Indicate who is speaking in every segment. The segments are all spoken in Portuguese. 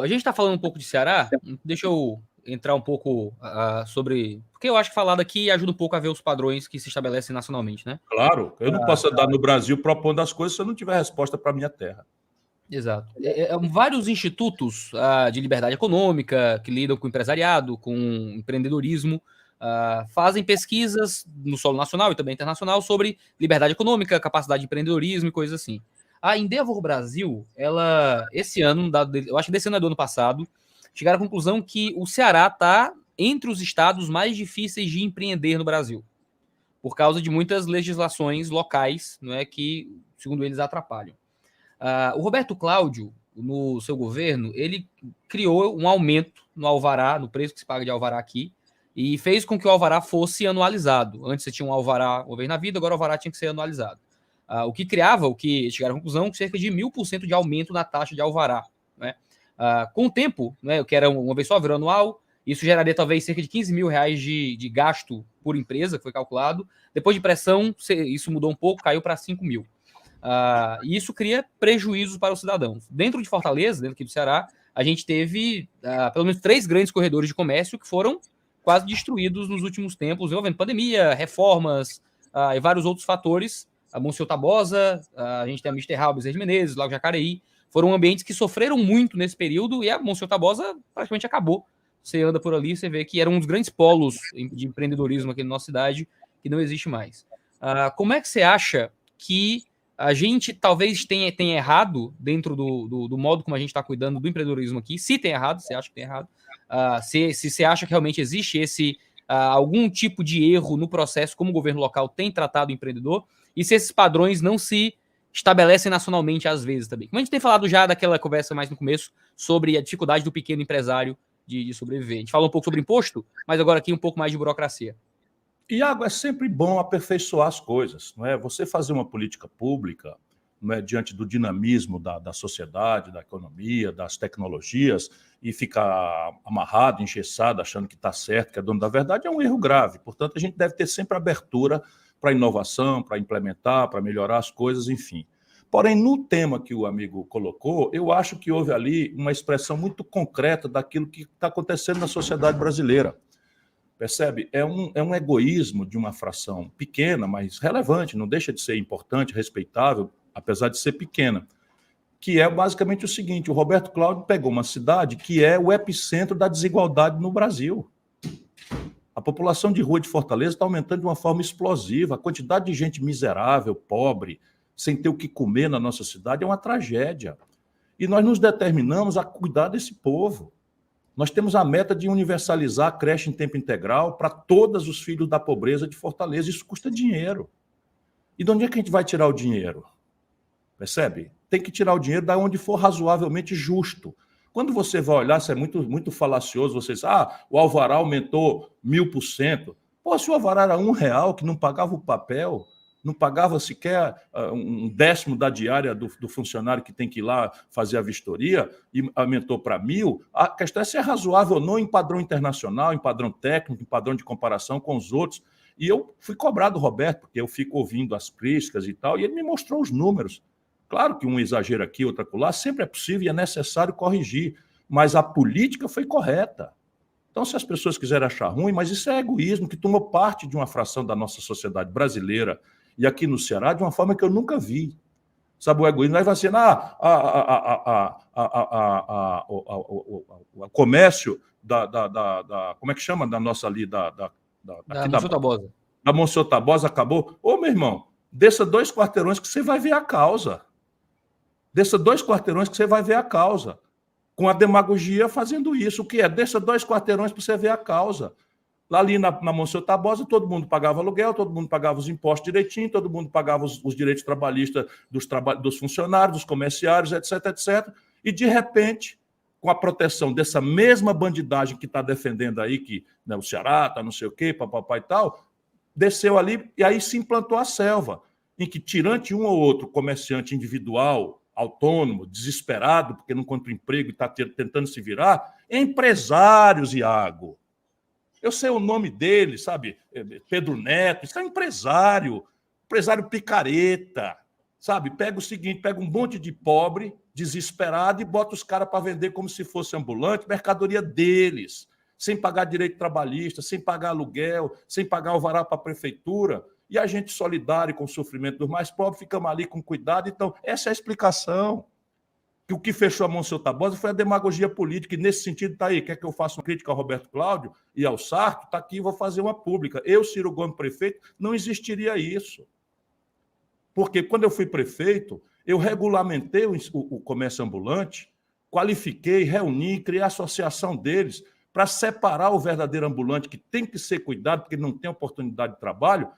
Speaker 1: A gente está falando um pouco de Ceará, deixa eu entrar um pouco sobre. Porque eu acho que falar daqui ajuda um pouco a ver os padrões que se estabelecem nacionalmente, né?
Speaker 2: Claro, eu não posso andar no Brasil propondo as coisas se eu não tiver resposta para a minha terra.
Speaker 1: Exato. Vários institutos de liberdade econômica que lidam com empresariado, com empreendedorismo, fazem pesquisas no solo nacional e também internacional sobre liberdade econômica, capacidade de empreendedorismo e coisas assim. A Endeavor Brasil, ela, esse ano, eu acho que desse ano é do ano passado, chegaram à conclusão que o Ceará está entre os estados mais difíceis de empreender no Brasil, por causa de muitas legislações locais, não é, que, segundo eles, atrapalham. O Roberto Cláudio, no seu governo, ele criou um aumento no alvará, no preço que se paga de alvará aqui, e fez com que o alvará fosse anualizado. Antes você tinha um alvará uma vez na vida, agora o alvará tinha que ser anualizado. O que chegaram à conclusão, cerca de 1000% de aumento na taxa de alvará. Né? Com o tempo, né, que era uma vez só, virou anual, isso geraria talvez cerca de 15 mil reais de gasto por empresa, que foi calculado. Depois de pressão, isso mudou um pouco, caiu para 5 mil. E isso cria prejuízos para os cidadãos. Dentro de Fortaleza, dentro aqui do Ceará, a gente teve pelo menos 3 grandes corredores de comércio que foram quase destruídos nos últimos tempos, envolvendo pandemia, reformas e vários outros fatores. A Monsenhor Tabosa, a gente tem a Mister Hall, Bezerra de Menezes, Lago Jacareí, foram ambientes que sofreram muito nesse período e a Monsenhor Tabosa praticamente acabou. Você anda por ali, você vê que era um dos grandes polos de empreendedorismo aqui na nossa cidade, que não existe mais. Como é que você acha que a gente talvez tenha errado dentro do modo como a gente está cuidando do empreendedorismo aqui? Se tem errado, você acha que tem errado? Se você acha que realmente existe algum tipo de erro no processo, como o governo local tem tratado o empreendedor, e se esses padrões não se estabelecem nacionalmente às vezes também. Como a gente tem falado já daquela conversa mais no começo sobre a dificuldade do pequeno empresário de sobreviver. A gente falou um pouco sobre imposto, mas agora aqui um pouco mais de burocracia.
Speaker 2: Iago, é sempre bom aperfeiçoar as coisas, não é? Você fazer uma política pública, não é, diante do dinamismo da sociedade, da economia, das tecnologias, e ficar amarrado, engessado, achando que está certo, que é dono da verdade, é um erro grave. Portanto, a gente deve ter sempre abertura para inovação, para implementar, para melhorar as coisas, enfim. Porém, no tema que o amigo colocou, eu acho que houve ali uma expressão muito concreta daquilo que está acontecendo na sociedade brasileira. Percebe? É um egoísmo de uma fração pequena, mas relevante, não deixa de ser importante, respeitável, apesar de ser pequena, que é basicamente o seguinte: o Roberto Cláudio pegou uma cidade que é o epicentro da desigualdade no Brasil. A população de rua de Fortaleza está aumentando de uma forma explosiva, a quantidade de gente miserável, pobre, sem ter o que comer na nossa cidade é uma tragédia. E nós nos determinamos a cuidar desse povo. Nós temos a meta de universalizar a creche em tempo integral para todos os filhos da pobreza de Fortaleza. Isso custa dinheiro. E de onde é que a gente vai tirar o dinheiro? Percebe? Tem que tirar o dinheiro da onde for razoavelmente justo. Quando você vai olhar, isso é muito falacioso, você diz, o alvará aumentou 1000%. Pô, se o alvará era R$1, que não pagava o papel, não pagava sequer um décimo da diária do funcionário que tem que ir lá fazer a vistoria, e aumentou para 1.000, a questão é se é razoável ou não em padrão internacional, em padrão técnico, em padrão de comparação com os outros. E eu fui cobrado do Roberto, porque eu fico ouvindo as críticas e tal, e ele me mostrou os números. Claro que um exagero aqui, outro acolá, sempre é possível e é necessário corrigir, mas a política foi correta. Então, se as pessoas quiserem achar ruim, mas isso é egoísmo que tomou parte de uma fração da nossa sociedade brasileira e aqui no Ceará de uma forma que eu nunca vi. Sabe, o egoísmo vai assim, o comércio como é que chama da nossa ali,
Speaker 1: Da Monsenhor Tabosa.
Speaker 2: Da Monsenhor Tabosa acabou. Ô, meu irmão, desça 2 quarteirões que você vai ver a causa. Desça 2 quarteirões que você vai ver a causa. Com a demagogia fazendo isso. O que é? Desça 2 quarteirões para você ver a causa. Lá ali na Monsenhor Tabosa, todo mundo pagava aluguel, todo mundo pagava os impostos direitinho, todo mundo pagava os direitos trabalhistas dos funcionários, dos comerciários, etc, etc. E, de repente, com a proteção dessa mesma bandidagem que está defendendo aí, que né, o Ceará está não sei o quê, papapá e tal, desceu ali e aí se implantou a selva, em que, tirante um ou outro comerciante individual, autônomo, desesperado, porque não encontra emprego e está tentando se virar, empresários, Iago. Eu sei o nome dele, sabe? Pedro Neto, isso é empresário picareta, sabe? Pega o seguinte, pega um monte de pobre, desesperado, e bota os caras para vender como se fosse ambulante, mercadoria deles, sem pagar direito trabalhista, sem pagar aluguel, sem pagar alvará para a prefeitura, e a gente solidário com o sofrimento dos mais pobres, ficamos ali com cuidado. Então, essa é a explicação. Que o que fechou a Monsenhor Tabosa foi a demagogia política, e nesse sentido está aí. Quer que eu faça uma crítica ao Roberto Cláudio e ao Sarto? Está aqui, vou fazer uma pública. Eu, Ciro Gomes, prefeito, não existiria isso. Porque quando eu fui prefeito, eu regulamentei o comércio ambulante, qualifiquei, reuni, criei a associação deles para separar o verdadeiro ambulante, que tem que ser cuidado, porque não tem oportunidade de trabalho,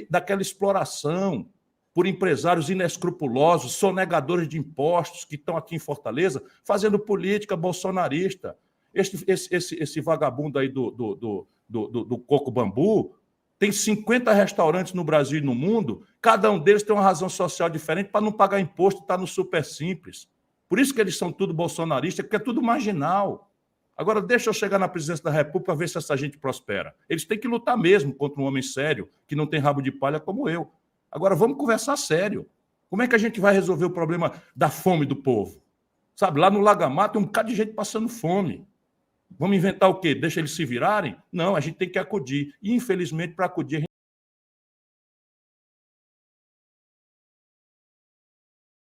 Speaker 2: daquela exploração por empresários inescrupulosos, sonegadores de impostos, que estão aqui em Fortaleza, fazendo política bolsonarista. Esse vagabundo aí do Coco Bambu tem 50 restaurantes no Brasil e no mundo, cada um deles tem uma razão social diferente para não pagar imposto, está no Super Simples. Por isso que eles são tudo bolsonaristas, porque é tudo marginal. Agora, deixa eu chegar na presidência da República para ver se essa gente prospera. Eles têm que lutar mesmo contra um homem sério, que não tem rabo de palha como eu. Agora, vamos conversar sério. Como é que a gente vai resolver o problema da fome do povo? Sabe, lá no Lagamar tem um bocado de gente passando fome. Vamos inventar o quê? Deixa eles se virarem? Não, a gente tem que acudir. E, infelizmente, para acudir, a gente